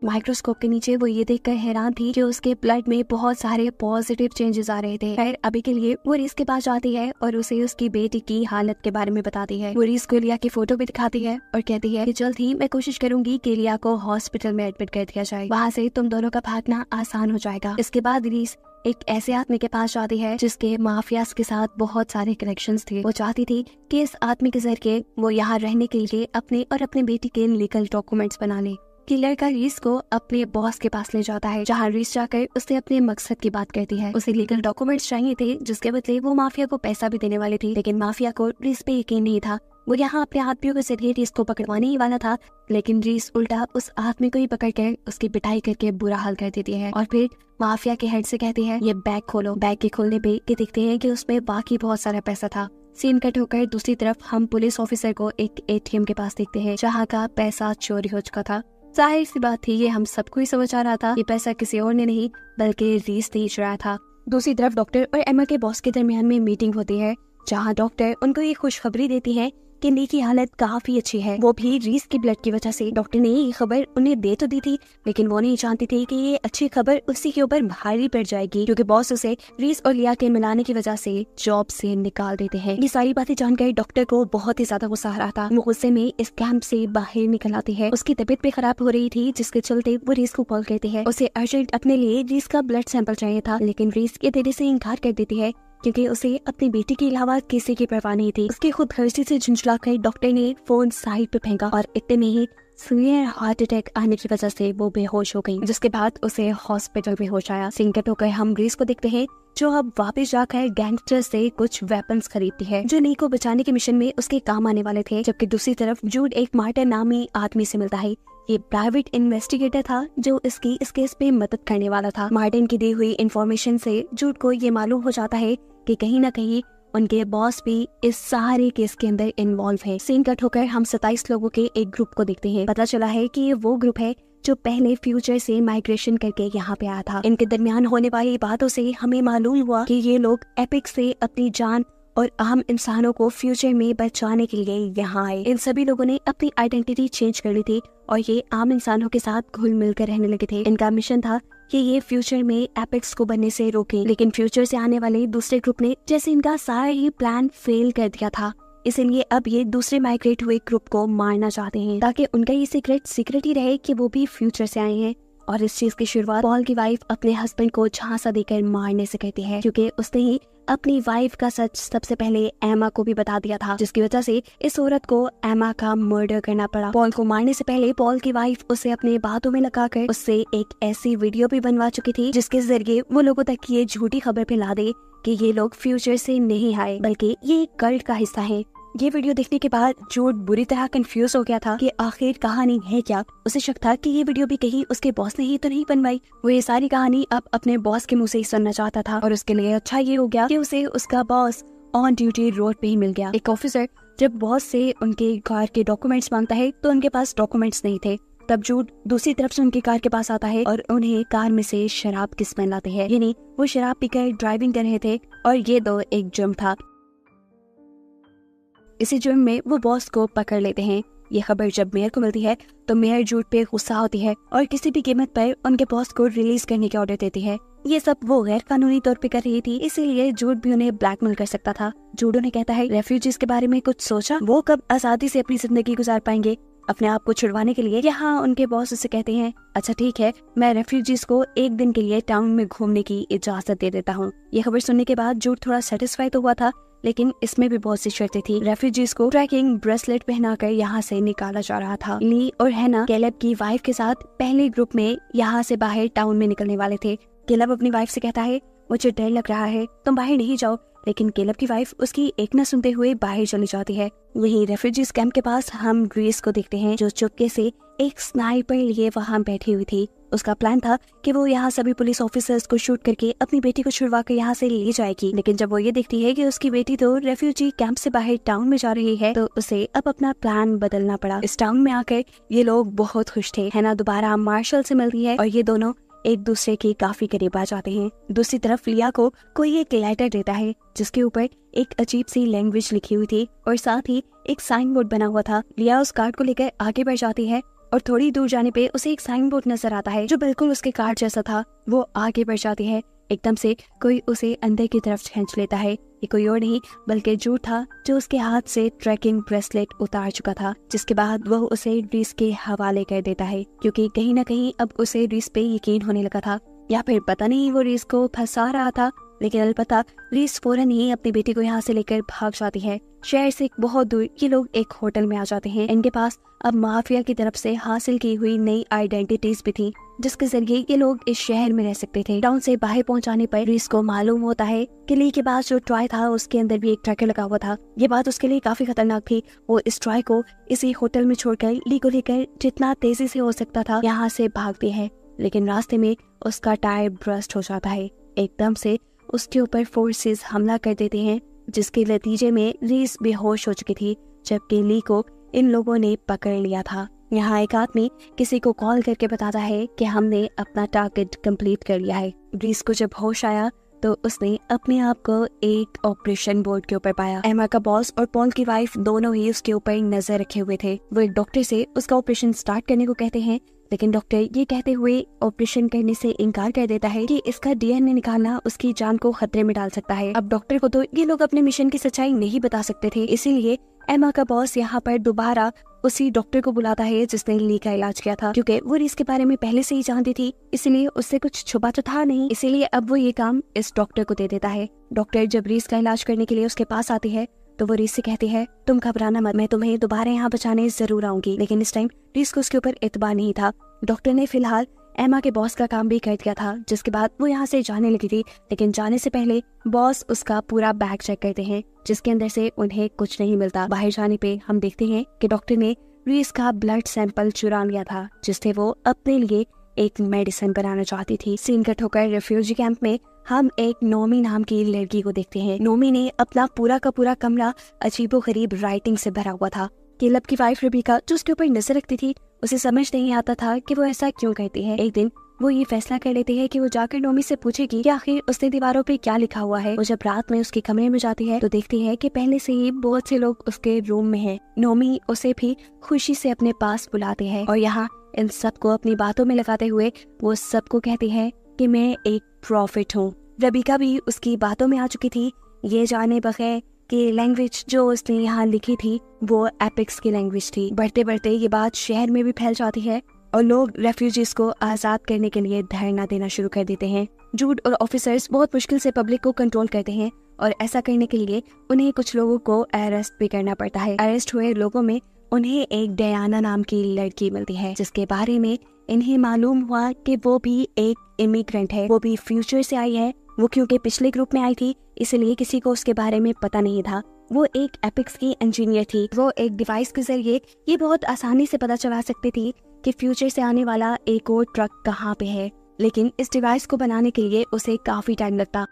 माइक्रोस्कोप के नीचे वो ये देखकर हैरान थी कि उसके ब्लड में बहुत सारे पॉजिटिव चेंजेस आ रहे थे। खैर अभी के लिए वो रीस के पास जाती है और उसे उसकी बेटी की हालत के बारे में बताती है। वो रीस को लिया की फोटो भी दिखाती है और कहती है कि जल्द ही मैं कोशिश करूंगी कि लिया को हॉस्पिटल में एडमिट कर दिया जाए, वहाँ से तुम दोनों का भागना आसान हो जाएगा। इसके बाद रीस एक ऐसे आदमी के पास जाती है जिसके माफियाज के साथ बहुत सारे कनेक्शंस थे। वो चाहती थी कि इस आदमी के जरिए वो यहाँ रहने के लिए अपने और अपने बेटी के लीगल डॉक्यूमेंट्स बना ले। किलर का रीस को अपने बॉस के पास ले जाता है, जहाँ रीस जाकर उससे अपने मकसद की बात करती है। उसे लीगल डॉक्यूमेंट्स चाहिए थे जिसके बदले वो माफिया को पैसा भी देने वाली थी, लेकिन माफिया को रीस पे यकीन नहीं था। वो यहाँ अपने आदमियों के जरिए रीस को पकड़वाने ही वाला था, लेकिन रीस उल्टा उस आदमी को ही पकड़कर उसकी पिटाई करके बुरा हाल कर देती है और फिर माफिया के हेड से कहती है ये बैग खोलो। बैग के खोलने पे ये देखते हैं कि उसमें बाकी बहुत सारा पैसा था। सीन कट होकर दूसरी तरफ हम पुलिस ऑफिसर को एक एटीएम के पास देखते हैं जहाँ का पैसा चोरी हो चुका था। जाहिर सी बात थी, ये हम सबको ही समझ आ रहा था, ये पैसा किसी और ने नहीं बल्कि रीस ने ही चुराया था। दूसरी तरफ डॉक्टर और एमा के बॉस के दरमियान में मीटिंग होती है, जहाँ डॉक्टर उनको ये खुशखबरी देती है कि ली की हालत काफी अच्छी है, वो भी रीस की ब्लड की वजह से। डॉक्टर ने ये खबर उन्हें दे तो दी थी, लेकिन वो नहीं जानती थी कि ये अच्छी खबर उसी के ऊपर भारी पड़ जाएगी, क्योंकि बॉस उसे रीस और लिया के मिलाने की वजह से जॉब से निकाल देते हैं। ये सारी बातें जानकर डॉक्टर को बहुत ही ज्यादा गुस्सा आ रहा था। वो गुस्से में इस कैंप से बाहर निकल आती है। उसकी तबीयत भी खराब हो रही थी, जिसके चलते वो रीस को कॉल करती है। उसे अर्जेंट अपने लिए रीस का ब्लड सैंपल चाहिए था, लेकिन रीस ये देने से इनकार कर देती है क्योंकि उसे अपनी बेटी के अलावा किसी की परवाह नहीं थी। उसके खुद खर्ची से झुंझलाकर डॉक्टर ने फोन साइड पे फेंका और इतने में ही सीवियर हार्ट अटैक आने की वजह से वो बेहोश हो गई, जिसके बाद उसे हॉस्पिटल में होश आया। सिंकट होकर हम रीस को देखते हैं जो अब वापस जाकर गैंगस्टर से कुछ वेपन्स खरीदती है जो ली को बचाने के मिशन में उसके काम आने वाले थे। जबकि दूसरी तरफ जूड एक मार्टिन नामी आदमी से मिलता है। ये प्राइवेट इन्वेस्टिगेटर था जो इसकी इस केस पे मदद करने वाला था। मार्टिन की दी हुई इंफॉर्मेशन से जूड को ये मालूम हो जाता है कि कहीं ना कहीं उनके बॉस भी इस सारे केस के अंदर इन्वॉल्व है। सीन कट होकर हम 27 लोगों के एक ग्रुप को देखते हैं। पता चला है कि ये वो ग्रुप है जो पहले फ्यूचर से माइग्रेशन करके यहाँ पे आया था। इनके दरमियान होने वाली बातों से हमें मालूम हुआ कि ये लोग एपिक से अपनी जान और आम इंसानों को फ्यूचर में बचाने के लिए यहाँ आए। इन सभी लोगों ने अपनी आइडेंटिटी चेंज कर ली थी और ये आम इंसानों के साथ घुल मिल कर रहने लगे थे। इनका मिशन था कि ये फ्यूचर में एपिक्स को बनने से रोके, लेकिन फ्यूचर से आने वाले दूसरे ग्रुप ने जैसे इनका सारा ही प्लान फेल कर दिया था, इसीलिए अब ये दूसरे माइग्रेट हुए ग्रुप को मारना चाहते हैं ताकि उनका ये सीक्रेट ही रहे कि वो भी फ्यूचर से आए हैं। और इस चीज की शुरुआत पॉल की वाइफ अपने हस्बैंड को झांसा देकर मारने से कहती है, क्योंकि उसने ही अपनी वाइफ का सच सबसे पहले एमा को भी बता दिया था, जिसकी वजह से इस औरत को एमा का मर्डर करना पड़ा। पॉल को मारने से पहले पॉल की वाइफ उसे अपने बातों में लगाकर उससे एक ऐसी वीडियो भी बनवा चुकी थी जिसके जरिए वो लोगों तक ये झूठी खबर फैला दे कि ये लोग फ्यूचर से नहीं आए बल्कि ये एक कल्ट का हिस्सा है। ये वीडियो देखने के बाद जूड बुरी तरह कंफ्यूज हो गया था कि आखिर कहानी है क्या। उसे शक था कि ये वीडियो भी कहीं उसके बॉस ने ही तो नहीं बनवाई। वो ये सारी कहानी अब अपने बॉस के मुंह से ही सुनना चाहता था और उसके लिए अच्छा ये हो गया कि उसे उसका बॉस ऑन ड्यूटी रोड पे ही मिल गया। एक ऑफिसर जब बॉस से उनके कार के डॉक्यूमेंट्स मांगता है तो उनके पास डॉक्यूमेंट्स नहीं थे। तब जूड दूसरी तरफ से उनकी कार के पास आता है और उन्हें कार में से शराब की स्मेल आती है, यानी वो शराब पीकर ड्राइविंग कर रहे थे और ये दो एक जुर्म था। इसी जुर्म में वो बॉस को पकड़ लेते हैं। ये खबर जब मेयर को मिलती है तो मेयर जूड पे गुस्सा होती है और किसी भी कीमत पर उनके बॉस को रिलीज करने के ऑर्डर देती है। ये सब वो गैर कानूनी तौर पे कर रही थी, इसीलिए जूड भी उन्हें ब्लैकमेल कर सकता था। जूड उन्हें कहता है रेफ्यूजीज के बारे में कुछ सोचा, वो कब आजादी से अपनी जिंदगी गुजार पाएंगे। अपने आप को छुड़वाने के लिए यहाँ उनके बॉस उसे कहते हैं, अच्छा ठीक है, मैं रेफ्यूजीज को एक दिन के लिए टाउन में घूमने की इजाजत दे देता हूँ। ये खबर सुनने के बाद जूड थोड़ा सेटिस्फाई तो हुआ था, लेकिन इसमें भी बहुत सी शर्तें थी। रेफ्यूजीज को ट्रैकिंग ब्रेसलेट पहनाकर यहाँ से निकाला जा रहा था। ली और हैना कैलेब की वाइफ के साथ पहले ग्रुप में यहाँ से बाहर टाउन में निकलने वाले थे। कैलेब अपनी वाइफ से कहता है, मुझे डर लग रहा है, तुम बाहर नहीं जाओ, लेकिन कैलेब की वाइफ उसकी एक न सुनते हुए बाहर चली जाती है। वहीं रेफ्यूजीज कैंप के पास हम ग्रेस को देखते हैं, जो चुपके से एक स्नाइपर लिए वहाँ बैठी हुई थी। उसका प्लान था कि वो यहाँ सभी पुलिस ऑफिसर्स को शूट करके अपनी बेटी को छुड़वा कर यहाँ से ले जाएगी, लेकिन जब वो ये देखती है कि उसकी बेटी तो रेफ्यूजी कैंप से बाहर टाउन में जा रही है तो उसे अब अपना प्लान बदलना पड़ा। इस टाउन में आकर ये लोग बहुत खुश थे। हैना दोबारा मार्शल से मिलती है और ये दोनों एक दूसरे के काफी करीब आ जाते हैं। दूसरी तरफ लिया को कोई एक लेटर देता है जिसके ऊपर एक अजीब सी लैंग्वेज लिखी हुई थी और साथ ही एक साइन बोर्ड बना हुआ था। लिया उस कार्ड को लेकर आगे बढ़ जाती है और थोड़ी दूर जाने पे उसे एक साइन बोर्ड नजर आता है जो बिल्कुल उसके कार्ड जैसा था। वो आगे बढ़ जाती है, एकदम से कोई उसे अंदर की तरफ खींच लेता है। ये कोई और नहीं बल्कि जूड था, जो उसके हाथ से ट्रैकिंग ब्रेसलेट उतार चुका था, जिसके बाद वह उसे रीस के हवाले कर देता है, क्योंकि कहीं न कहीं अब उसे रीस पे यकीन होने लगा था, या फिर पता नहीं वो रीस को फंसा रहा था। लेकिन अलबत्ता रीस फौरन ही अपनी बेटी को यहाँ से लेकर भाग जाती है। शहर से बहुत दूर ये लोग एक होटल में आ जाते हैं। इनके पास अब माफिया की तरफ से हासिल की हुई नई आइडेंटिटीज भी थी, जिसके जरिए ये लोग इस शहर में रह सकते थे। टाउन से बाहर पहुंचाने पर रीस को मालूम होता है कि ली के पास जो टॉय था उसके अंदर भी एक ट्रैकर लगा हुआ था। ये बात उसके लिए काफी खतरनाक थी। वो इस टॉय को इसी होटल में छोड़कर ली को लेकर जितना तेजी से हो सकता था यहाँ से भागती है, लेकिन रास्ते में उसका टायर ब्रस्ट हो जाता है। एकदम से उसके ऊपर फोर्सेस हमला कर देते हैं, जिसके नतीजे में रीस बेहोश हो चुकी थी, जबकि ली को इन लोगों ने पकड़ लिया था। यहाँ एक आदमी किसी को कॉल करके बताता है कि हमने अपना टारगेट कंप्लीट कर लिया है। रीस को जब होश आया तो उसने अपने आप को एक ऑपरेशन बोर्ड के ऊपर पाया। एमा का बॉस और पॉल की वाइफ दोनों ही उसके ऊपर नजर रखे हुए थे। वो एक डॉक्टर से उसका ऑपरेशन स्टार्ट करने को कहते हैं, लेकिन डॉक्टर ये कहते हुए ऑपरेशन करने से इनकार कर देता है कि इसका डीएनए निकालना उसकी जान को खतरे में डाल सकता है। अब डॉक्टर को तो ये लोग अपने मिशन की सच्चाई नहीं बता सकते थे, इसीलिए एमा का बॉस यहाँ पर दोबारा उसी डॉक्टर को बुलाता है जिसने ली का इलाज किया था, क्योंकि वो रीस के बारे में पहले से ही जानती थी, इसलिए उससे कुछ छुपा तो था नहीं, इसीलिए अब वो ये काम इस डॉक्टर को दे देता है। डॉक्टर जब रीस का इलाज करने के लिए उसके पास आती है तो वो रीस से कहती है, तुम घबराना मत, मैं तुम्हें दोबारा यहाँ बचाने जरूर आऊंगी। लेकिन इस टाइम रीस को उसके ऊपर एतबार नहीं था। डॉक्टर ने फिलहाल एमा के बॉस का काम भी कर दिया था, जिसके बाद वो यहाँ से जाने लगी थी। लेकिन जाने से पहले बॉस उसका पूरा बैग चेक करते हैं, जिसके अंदर से उन्हें कुछ नहीं मिलता। बाहर जाने पे हम देखते हैं कि डॉक्टर ने रीस का ब्लड सैंपल चुरा लिया था, जिससे वो अपने लिए एक मेडिसिन बनाना चाहती थी। सीन कट होकर रेफ्यूजी कैंप में हम एक नोमी नाम की लड़की को देखते हैं। नोमी ने अपना पूरा का पूरा कमरा अजीबोगरीब राइटिंग से भरा हुआ था। कैलेब की वाइफ रेबिका जो उसके ऊपर नजर रखती थी, उसे समझ नहीं आता था कि वो ऐसा क्यों करती है। एक दिन वो ये फैसला कर लेती है कि वो जाकर नोमी से पूछेगी कि आखिर उसने दीवारों पे क्या लिखा हुआ है। वो जब रात में उसके कमरे में जाती है तो देखती है कि पहले से ही बहुत से लोग उसके रूम में हैं। नोमी उसे भी खुशी से अपने पास बुलाते हैं और यहाँ इन सबको अपनी बातों में लगाते हुए वो सबको कहती है कि मैं एक प्रॉफिट हूँ। रेबिका भी उसकी बातों में आ चुकी थी, ये जाने बगैर कि लैंग्वेज जो उसने यहाँ लिखी थी वो एपिक्स की लैंग्वेज थी। बढ़ते बढ़ते ये बात शहर में भी फैल जाती है और लोग रेफ्यूजीज को आजाद करने के लिए धरना देना शुरू कर देते हैं। जूड और ऑफिसर्स बहुत मुश्किल से पब्लिक को कंट्रोल करते हैं और ऐसा करने के लिए उन्हें कुछ लोगों को अरेस्ट भी करना पड़ता है। अरेस्ट हुए लोगों में उन्हें एक डयाना नाम की लड़की मिलती है, जिसके बारे में इन्हें मालूम हुआ कि वो भी एक इमिग्रेंट है, वो भी फ्यूचर से आई है। वो क्योंकि पिछले ग्रुप में आई थी इसलिए किसी को उसके बारे में पता नहीं था। वो एक एपिक्स की इंजीनियर थी। वो एक डिवाइस के जरिए ये बहुत आसानी से पता चला सकती थी कि फ्यूचर से आने वाला एक और ट्रक कहाँ पे है, लेकिन इस डिवाइस को बनाने के लिए उसे काफी टाइम लगता।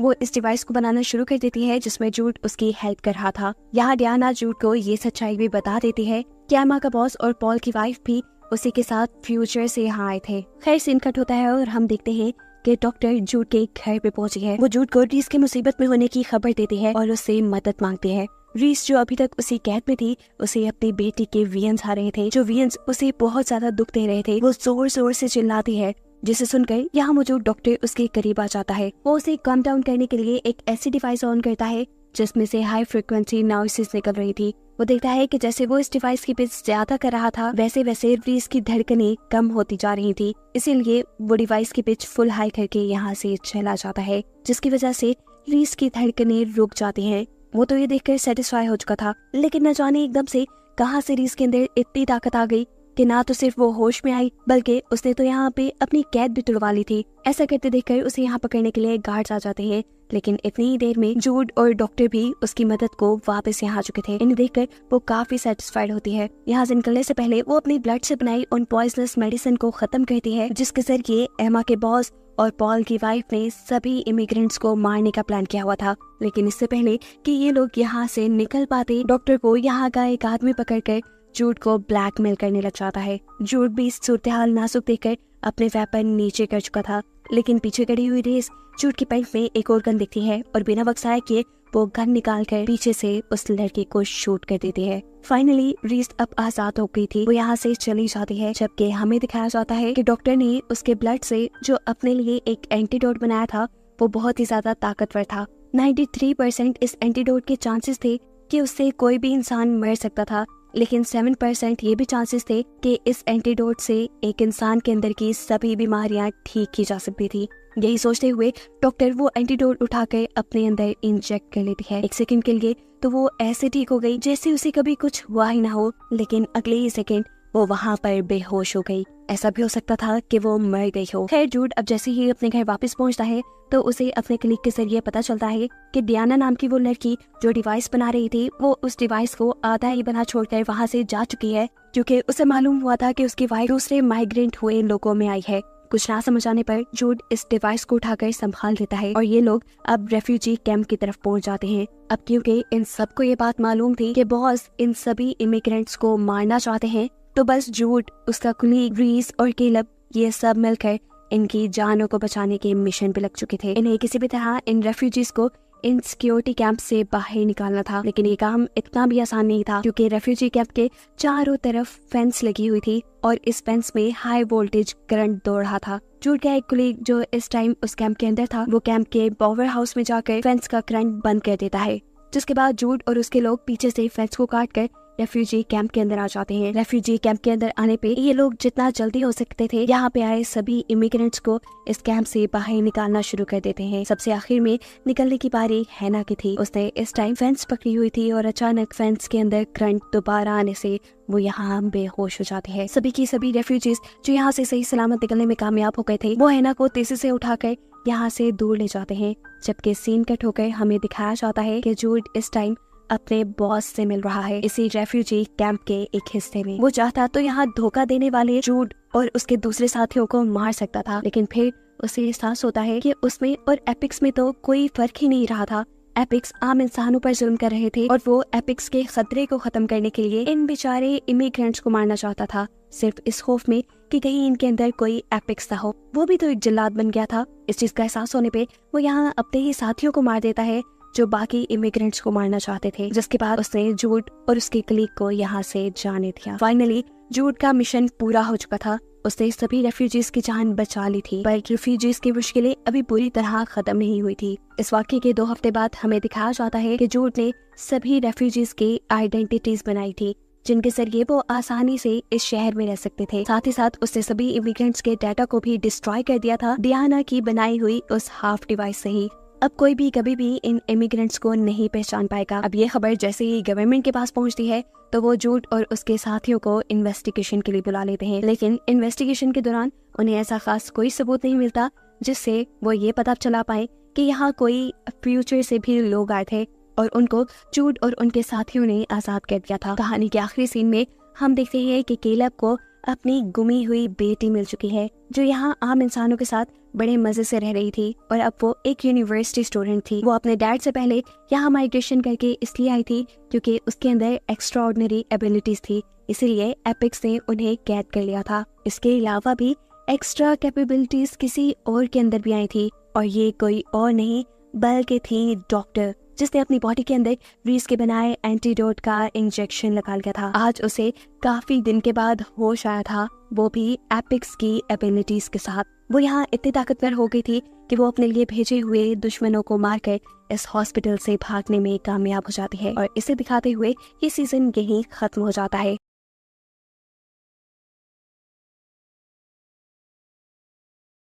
वो इस डिवाइस को बनाना शुरू कर देती है जिसमें जूड उसकी हेल्प कर रहा था। यहाँ डियाना जूड को ये सच्चाई भी बता देती है कि एमा का बॉस और पॉल की वाइफ भी उसी के साथ फ्यूचर से यहाँ आए थे। खैर सीन कट होता है और हम देखते हैं कि डॉक्टर जूड के घर पे पहुंची है। वो जूड को रीस के मुसीबत में होने की खबर देती है और उससे मदद मांगती है। रीस जो अभी तक उसी कैद में थी, उसे अपनी बेटी के वियंस आ रहे थे, जो वियंस उसे बहुत ज्यादा दुख दे रहे थे। वो जोर जोर से चिल्लाती है, जिसे सुनकर यहाँ मौजूद डॉक्टर उसके करीब आ जाता है। वो उसे कम डाउन करने के लिए एक ऐसी डिवाइस ऑन करता है जिसमें से हाई फ्रिक्वेंसी नॉइसेस निकल रही थी। वो देखता है कि जैसे वो इस डिवाइस की पिच ज्यादा कर रहा था, वैसे वैसे रीस की धड़कनें कम होती जा रही थी। इसीलिए वो डिवाइस की पिच फुल हाई करके यहाँ से चला जाता है, जिसकी वजह से रीस की धड़कनें रुक जाती हैं। वो तो ये देखकर सेटिस्फाई हो चुका था, लेकिन न जाने एकदम से कहां से रीस के अंदर इतनी ताकत आ गई कि ना तो सिर्फ वो होश में आई, बल्कि उसने तो यहाँ पे अपनी कैद भी तुड़वा ली थी। ऐसा करते देखकर उसे यहाँ पकड़ने के लिए गार्ड्स आ जाते हैं, लेकिन इतनी ही देर में जूड और डॉक्टर भी उसकी मदद को वापस यहाँ आ चुके थे। इन्हें देखकर वो काफी सेटिस्फाइड होती है। यहाँ से निकलने से पहले वो अपनी ब्लड से बनाई उन पॉइजनस मेडिसिन को खत्म करती है, जिसके जरिए एमा के बॉस और पॉल की वाइफ ने सभी इमिग्रेंट्स को मारने का प्लान किया हुआ था। लेकिन इससे पहले कि ये लोग यहाँ से निकल पाते, डॉक्टर को यहाँ का एक आदमी पकड़कर जूड को ब्लैकमेल करने लग जाता है। जूड भी इस सूरत-ए-हाल नाजुक देखकर अपने वेपन नीचे कर चुका था, लेकिन पीछे खड़ी हुई रीस जूड की पैंट में एक और गन दिखती है और बिना वक्त ज़ाया किए वो गन निकाल कर पीछे से उस लड़के को शूट कर देती है। फाइनली रीस अब आजाद हो गई थी। वो यहाँ से चली जाती है, जबकि हमें दिखाया जाता है कि डॉक्टर ने उसके ब्लड से जो अपने लिए एक एंटीडोट बनाया था, वो बहुत ही ज्यादा ताकतवर था। 93% इस एंटीडोट के चांसेस थे कि उससे कोई भी इंसान मर सकता था, लेकिन 7% ये भी चांसेस थे कि इस एंटीडोट से एक इंसान के अंदर की सभी बीमारियां ठीक की जा सकती थी। यही सोचते हुए डॉक्टर वो एंटीडोट उठाकर अपने अंदर इंजेक्ट कर लेती है। एक सेकंड के लिए तो वो ऐसे ठीक हो गई जैसे उसे कभी कुछ हुआ ही ना हो, लेकिन अगले ही सेकंड वो वहाँ पर बेहोश हो गई। ऐसा भी हो सकता था कि वो मर गई हो। खैर जूड अब जैसे ही अपने घर वापस पहुँचता है तो उसे अपने कलीग के जरिए पता चलता है कि डियाना नाम की वो लड़की जो डिवाइस बना रही थी, वो उस डिवाइस को आधा ही बना छोड़कर वहाँ से जा चुकी है, क्योंकि उसे मालूम हुआ था कि उसकी वाइफ दूसरे माइग्रेंट हुए लोगों में आई है। कुछ ना समझ आने पर जूड इस डिवाइस को उठाकर संभाल लेता है और ये लोग अब रेफ्यूजी कैंप की तरफ पहुंच जाते हैं। अब क्योंकि इन सबको ये बात मालूम थी कि बॉस इन सभी इमिग्रेंट्स को मारना चाहते हैं, तो बस जूड, उसका कुलीग रीस और केलब ये सब मिलकर इनकी जानों को बचाने के मिशन पे लग चुके थे। इन्हें किसी भी तरह इन रेफ्यूजीज को इन सिक्योरिटी कैंप से बाहर निकालना था, लेकिन ये काम इतना भी आसान नहीं था, क्योंकि रेफ्यूजी कैंप के चारों तरफ फेंस लगी हुई थी और इस फेंस में हाई वोल्टेज करंट दौड़ रहा था। जूड का एक कुलीग जो इस टाइम उस कैंप के अंदर था, वो कैंप के पावर हाउस में जाकर फेंस का करंट बंद कर देता है, जिसके बाद जूड और उसके लोग पीछे से फेंस को काट कर रेफ्यूजी कैंप के अंदर आ जाते हैं। रेफ्यूजी कैंप के अंदर आने पे ये लोग जितना जल्दी हो सकते थे यहाँ पे आए सभी इमिग्रेंट्स को इस कैंप से बाहर निकालना शुरू कर देते हैं। सबसे आखिर में निकलने की बारी हैना की थी। उसने इस टाइम फेंस पकड़ी हुई थी और अचानक फेंस के अंदर करंट दोबारा आने से वो यहाँ बेहोश हो जाती है। सभी की सभी रेफ्यूजीज जो यहाँ से सही सलामत निकलने में कामयाब हो गए थे, वो हैना को तेजी से उठाकर यहाँ से दूर ले जाते हैं। जबकि सीन कट होकर हमें दिखाया जाता है कि जूड इस टाइम अपने बॉस से मिल रहा है इसी रेफ्यूजी कैंप के एक हिस्से में। वो चाहता तो यहाँ धोखा देने वाले जूड और उसके दूसरे साथियों को मार सकता था, लेकिन फिर उसे एहसास होता है कि उसमें और एपिक्स में तो कोई फर्क ही नहीं रहा था। एपिक्स आम इंसानों पर जुल्म कर रहे थे और वो एपिक्स के खतरे को खत्म करने के लिए इन बेचारे इमिग्रेंट्स को मारना चाहता था, सिर्फ इस खौफ में कि कहीं इनके अंदर कोई एपिक्स ना हो। वो भी तो एक जल्लाद बन गया था। इस चीज का एहसास होने पे वो यहाँ अपने ही साथियों को मार देता है जो बाकी इमिग्रेंट्स को मारना चाहते थे, जिसके बाद उसने जूड और उसके कलीग को यहाँ से जाने दिया। फाइनली जूड का मिशन पूरा हो चुका था। उसने सभी रेफ्यूजीज की जान बचा ली थी, पर रेफ्यूजीज की मुश्किलें अभी पूरी तरह खत्म नहीं हुई थी। इस वाक़ये के 2 हफ्ते बाद हमें दिखाया जाता है कि जूड ने सभी रेफ्यूजीज की आइडेंटिटीज बनाई थी, जिनके जरिए वो आसानी से इस शहर में रह सकते थे। साथ ही साथ उसने सभी इमिग्रेंट्स के डाटा को भी डिस्ट्रॉय कर दिया था डियाना की बनाई हुई उस हाफ डिवाइस से ही। अब कोई भी कभी भी इन इमिग्रेंट्स को नहीं पहचान पाएगा। अब ये खबर जैसे ही गवर्नमेंट के पास पहुंचती है तो वो जूड और उसके साथियों को इन्वेस्टिगेशन के लिए बुला लेते हैं, लेकिन इन्वेस्टिगेशन के दौरान उन्हें ऐसा खास कोई सबूत नहीं मिलता जिससे वो ये पता चला पाए कि यहाँ कोई फ्यूचर से भी लोग आए थे और उनको जूड और उनके साथियों ने आजाद कर दिया था। कहानी के आखिरी सीन में हम देखते हैं कि केलब को अपनी गुमी हुई बेटी मिल चुकी है, जो यहाँ आम इंसानों के साथ बड़े मजे से रह रही थी। और अब वो एक यूनिवर्सिटी स्टूडेंट थी। वो अपने डैड से पहले यहाँ माइग्रेशन करके इसलिए आई थी क्योंकि उसके अंदर एक्स्ट्रा ऑर्डिनरी एबिलिटीज थी, इसीलिए एपिक्स ने उन्हें कैद कर लिया था। इसके अलावा भी एक्स्ट्रा कैपेबिलिटीज किसी और के अंदर भी आई थी, और ये कोई और नहीं बल्कि थी डॉक्टर, जिसने अपनी बॉडी के अंदर रीस के बनाए एंटीडोट का इंजेक्शन लगा लिया था। आज उसे काफी दिन के बाद होश आया था, वो भी एपिक्स की एबिलिटीज के साथ। वो यहाँ इतनी ताकतवर हो गई थी कि वो अपने लिए भेजे हुए दुश्मनों को मारकर इस हॉस्पिटल से भागने में कामयाब हो जाती है। और इसे दिखाते हुए ये सीजन यहीं खत्म हो जाता है।